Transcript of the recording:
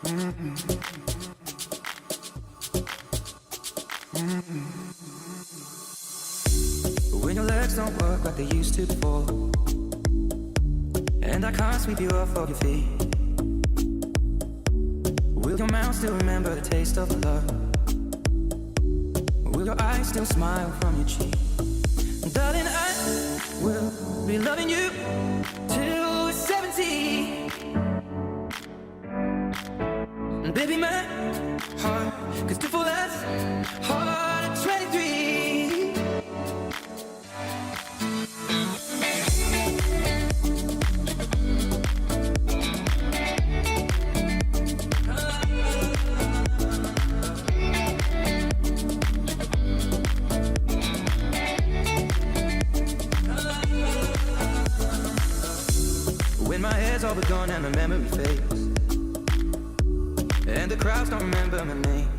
When your legs don't work like they used to before, and I can't sweep you off of your feet, will your mouth still remember the taste of love? Will your eyes still smile from your cheek? Darling, I will be loving you till we're 70. And baby, my heart could still fall as hard at 23. When my hair's all but gone and my memory fades, and the crowds don't remember my name,